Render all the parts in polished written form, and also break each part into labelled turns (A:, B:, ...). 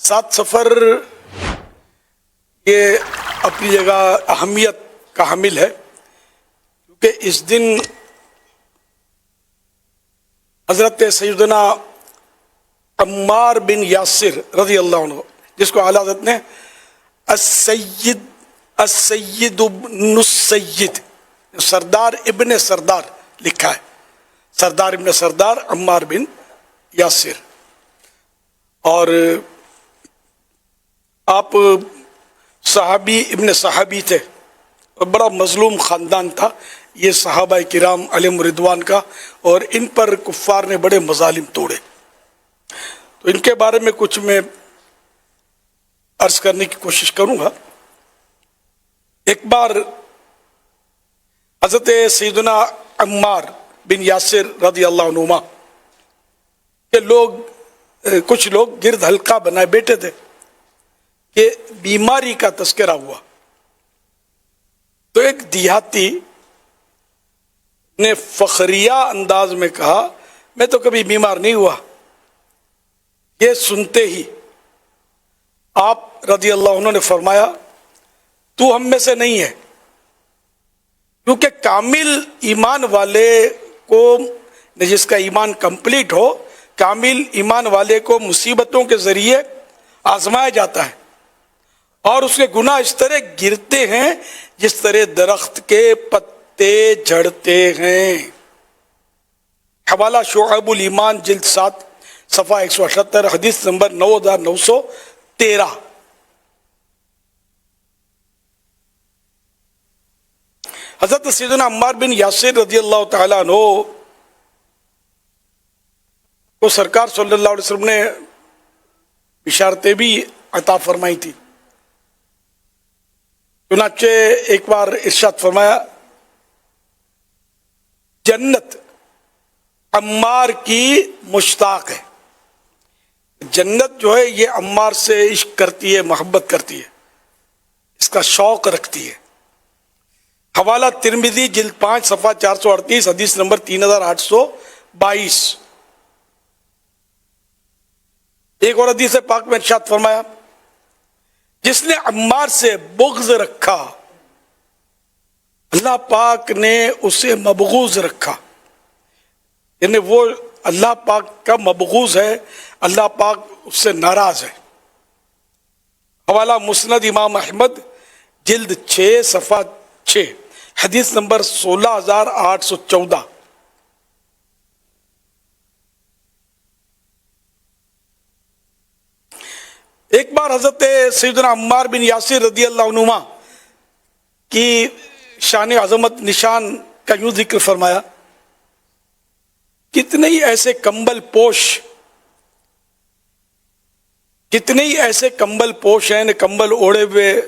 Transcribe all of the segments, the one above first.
A: سات سفر یہ اپنی جگہ اہمیت کا حامل ہے، کیونکہ اس دن حضرت سیدنا عمار بن یاسر رضی اللہ عنہ، جس کو اعلیٰ حضرت نے السید ابن السید، سردار ابن سردار لکھا ہے، سردار ابن سردار عمار بن یاسر، اور آپ صحابی ابن صحابی تھے اور بڑا مظلوم خاندان تھا یہ صحابہ کرام علیہم رضوان کا، اور ان پر کفار نے بڑے مظالم توڑے۔ تو ان کے بارے میں کچھ میں عرض کرنے کی کوشش کروں گا۔ ایک بار حضرت سیدنا عمار بن یاسر رضی اللہ عنہما کہ کچھ لوگ گرد حلقہ بنائے بیٹھے تھے کہ بیماری کا تذکرہ ہوا، تو ایک دیہاتی نے فخریہ انداز میں کہا میں تو کبھی بیمار نہیں ہوا۔ یہ سنتے ہی آپ رضی اللہ عنہ نے فرمایا تو ہم میں سے نہیں ہے، کیونکہ کامل ایمان والے کو، جس کا ایمان کمپلیٹ ہو، کامل ایمان والے کو مصیبتوں کے ذریعے آزمایا جاتا ہے، اور اس کے گناہ اس طرح گرتے ہیں جس طرح درخت کے پتے جھڑتے ہیں۔ حوالہ شعب الایمان جلد 7 صفحہ 178، حدیث نمبر 9913۔ حضرت سیدنا عمار بن یاسر رضی اللہ تعالیٰ عنہ کو سرکار صلی اللہ علیہ وسلم نے بشارتیں بھی عطا فرمائی تھی، چنانچہ ایک بار ارشاد فرمایا جنت عمار کی مشتاق ہے۔ جنت جو ہے یہ عمار سے عشق کرتی ہے، محبت کرتی ہے، اس کا شوق رکھتی ہے۔ حوالہ ترمذی جلد 5 صفحہ 438، حدیث نمبر 3822۔ ایک اور حدیث پاک میں ارشاد فرمایا جس نے عمار سے بغض رکھا اللہ پاک نے اسے مبغوض رکھا، یعنی وہ اللہ پاک کا مبغوض ہے، اللہ پاک اس سے ناراض ہے۔ حوالہ مسند امام احمد جلد 6 صفحہ 6، حدیث نمبر 16814۔ ایک بار حضرت سیدنا عمار بن یاسر رضی اللہ عنہما کی شان عظمت نشان کا یوں ذکر فرمایا کتنے ہی ایسے کمبل پوش ہیں، کمبل اوڑے ہوئے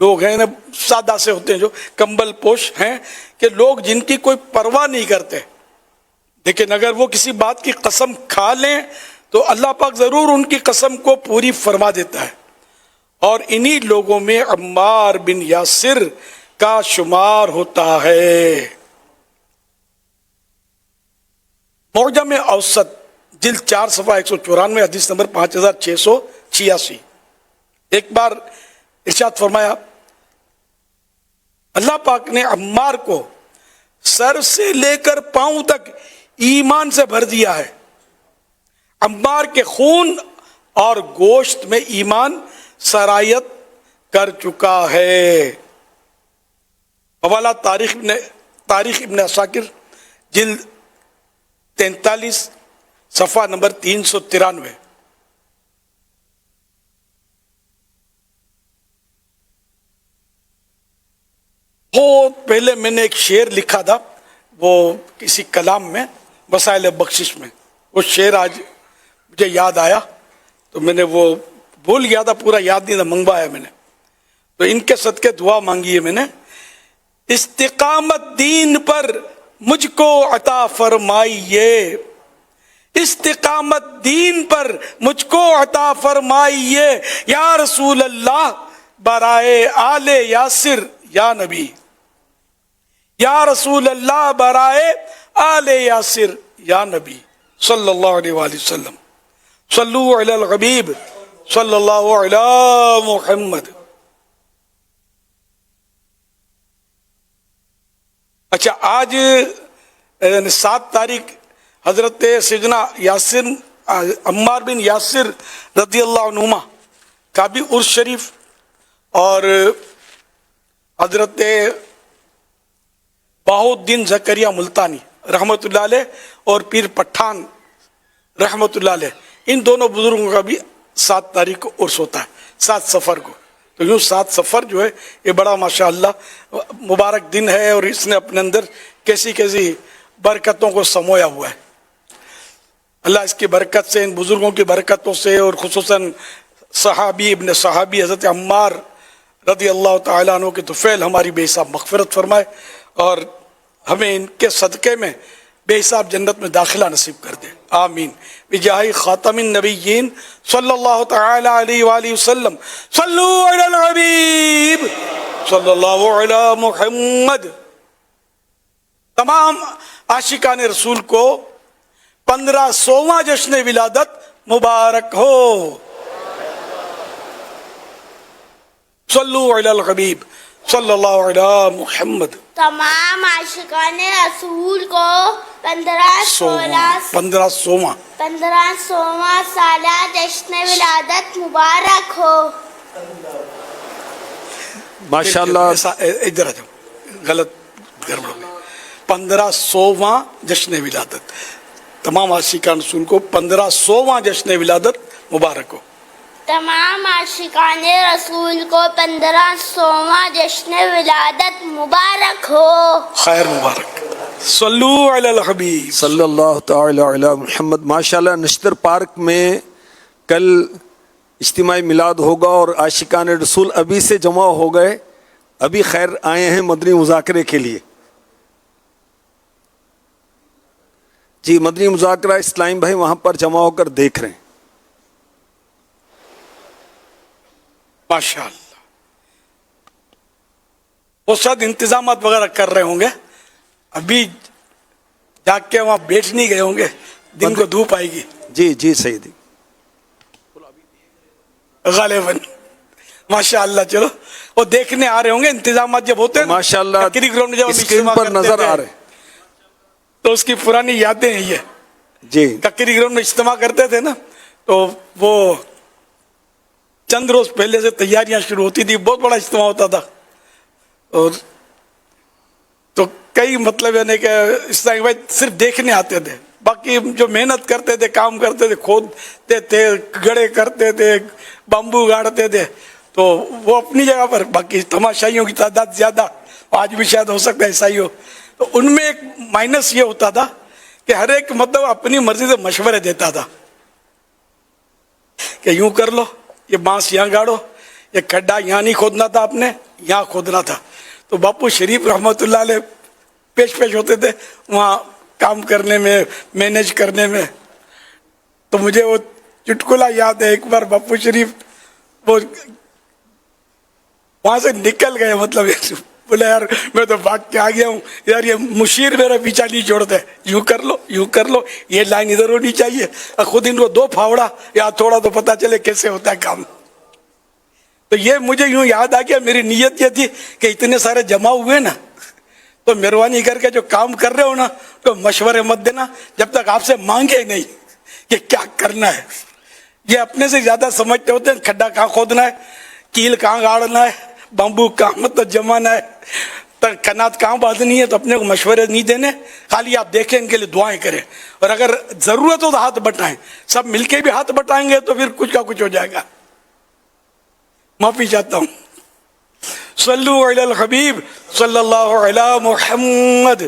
A: لوگ ہیں، سادہ سے ہوتے ہیں جو کمبل پوش ہیں، کہ لوگ جن کی کوئی پرواہ نہیں کرتے، لیکن اگر وہ کسی بات کی قسم کھا لیں تو اللہ پاک ضرور ان کی قسم کو پوری فرما دیتا ہے، اور انہی لوگوں میں عمار بن یاسر کا شمار ہوتا ہے۔ معجم اوسط جلد 4 صفحہ 194، حدیث نمبر 5686۔ ایک بار ارشاد فرمایا اللہ پاک نے عمار کو سر سے لے کر پاؤں تک ایمان سے بھر دیا ہے، عمار کے خون اور گوشت میں ایمان سرایت کر چکا ہے۔ حوالہ تاریخ ابن عساکر جلد 43 صفحہ نمبر 393۔ بہت پہلے میں نے ایک شعر لکھا تھا، وہ کسی کلام میں، وسائل بخشش میں، وہ شعر آج مجھے یاد آیا تو میں نے وہ بھول گیا تھا، پورا یاد نہیں تھا، منگوایا میں نے، تو ان کے صدقے دعا مانگی ہے میں نے۔ استقامت دین پر مجھ کو عطا فرمائیے، استقامت دین پر مجھ کو عطا فرمائیے، یا رسول اللہ برائے آل یاسر یا نبی، یا رسول اللہ برائے آل یاسر یا نبی صلی اللہ علیہ وآلہ وسلم۔ صلو علی الحبیب صلی اللہ علی محمد. اچھا آج 7 تاریخ حضرت سیدنا یاسر عمار بن یاسر رضی اللہ عنہما کا بھی عرس شریف اور حضرت بہاؤالدین زکریا ملتانی رحمۃ اللہ علیہ اور پیر پٹھان رحمۃ اللہ علیہ، ان دونوں بزرگوں کا بھی 7 تاریخ کو عرس ہوتا ہے، 7 صفر کو. تو یوں 7 صفر جو ہے یہ بڑا ماشاءاللہ مبارک دن ہے، اور اس نے اپنے اندر کیسی کیسی برکتوں کو سمویا ہوا ہے. اللہ اس کی برکت سے، ان بزرگوں کی برکتوں سے، اور خصوصاً صحابی ابن صحابی حضرت عمار رضی اللہ تعالیٰ عنہ کے طفیل ہماری بے حساب مغفرت فرمائے، اور ہمیں ان کے صدقے میں بے حساب جنت میں داخلہ نصیب کر دے. آمین. بجاہ خاتم النبیین صلی اللہ تعالی علیہ وآلہ وسلم. صلو علی الحبیب صلی اللہ علی محمد. تمام عاشقان رسول کو 1500واں جشن ولادت مبارک ہو. صلو علی الحبیب صلی اللہ علی محمد.
B: تمام عاشقان رسول کو 1500واں سالہ جشن ولادت مبارک ہو.
C: ماشاءاللہ.
A: ادھر آ جاؤ، غلط گڑبڑ ہو گئی. 1500واں جشن ولادت، تمام عاشقان رسول کو 1500واں جشن ولادت مبارک ہو.
B: تمام عاشقان رسول کو 1500واں جشن ولادت مبارک ہو.
A: خیر مبارک. صلو علی الحبیب
C: صلی اللہ تعالی علی محمد. ماشاءاللہ نشتر پارک میں کل اجتماعی میلاد ہوگا، اور عاشقان رسول ابھی سے جمع ہو گئے، ابھی خیر آئے ہیں مدنی مذاکرے کے لیے. جی مدنی مذاکرہ اسلام بھائی وہاں پر جمع ہو کر دیکھ رہے ہیں.
A: ماشاءاللہ. وہ شاید انتظامات وغیرہ کر رہے ہوں گے، ابھی جا کے وہاں بیٹھ نہیں گئے ہوں گے، دن کو دھوپ آئے گی.
C: جی جی سیدی
A: غالباً. ماشاءاللہ. چلو وہ دیکھنے آ رہے ہوں گے، انتظامات جب ہوتے ہیں
C: ماشاءاللہ
A: ککری گراؤنڈ میں جب ہم
C: اسکرین
A: اجتماع
C: پر
A: کرتے
C: نظر
A: تھے،
C: آ رہے.
A: تو اس کی پرانی یادیں ہیں یہ.
C: جی
A: ککری گراؤنڈ میں اجتماع کرتے تھے نا، تو وہ چند روز پہلے سے تیاریاں شروع ہوتی تھی، بہت بڑا اجتماع ہوتا تھا. اور تو کئی مطلب یعنی کہ اس طرح بھائی صرف دیکھنے آتے تھے، باقی جو محنت کرتے تھے، کام کرتے تھے، کھودتے تھے، گڑے کرتے تھے، بامبو گاڑتے تھے، تو وہ اپنی جگہ پر. باقی تماشائیوں کی تعداد زیادہ، آج بھی شاید ہو سکتا ہے ایسا ہی ہو. تو ان میں ایک مائنس یہ ہوتا تھا کہ ہر ایک مطلب اپنی مرضی سے مشورے دیتا تھا کہ یوں کر لو، یہ بانس یہاں گاڑو، یہ کھڈا یہاں نہیں کھودنا تھا، آپ نے یہاں کھودنا تھا. تو باپو شریف رحمۃ اللہ علیہ پیش ہوتے تھے وہاں کام کرنے میں، مینیج کرنے میں. تو مجھے وہ چٹکلا یاد ہے، ایک بار باپو شریف وہ وہاں سے نکل گئے، مطلب بولے یار میں تو بھاگ کے آ گیا ہوں، یار یہ مشیر میرا پیچھا نہیں چھوڑتے، یوں کر لو یوں کر لو، یہ لائن ادھر ہونی چاہیے. اور خود ان کو 2 پھاوڑا یا تھوڑا تو پتا چلے کیسے ہوتا ہے کام. تو یہ مجھے یوں یاد آ گیا، میری نیت یہ تھی کہ اتنے سارے جمع ہوئے نا، تو مہربانی کر کے جو کام کر رہے ہو نا تو مشورے مت دینا جب تک آپ سے مانگے نہیں کہ کیا کرنا ہے. یہ اپنے سے زیادہ سمجھتے ہوتے ہیں کھڈا کہاں کھودنا ہے، کیل کہاں گاڑنا ہے، بامبو کہاں مطلب جمانا ہے، کنات کہاں باندھنی ہے. تو اپنے کو مشورے نہیں دینے، خالی آپ دیکھیں، ان کے لیے دعائیں کریں، اور اگر ضرورت ہو تو ہاتھ بٹائیں. سب مل کے بھی ہاتھ بٹائیں گے تو پھر کچھ کا کچھ ہو جائے گا. معافی چاہتا ہوں. صلو علی الحبیب صلی اللہ علی محمد.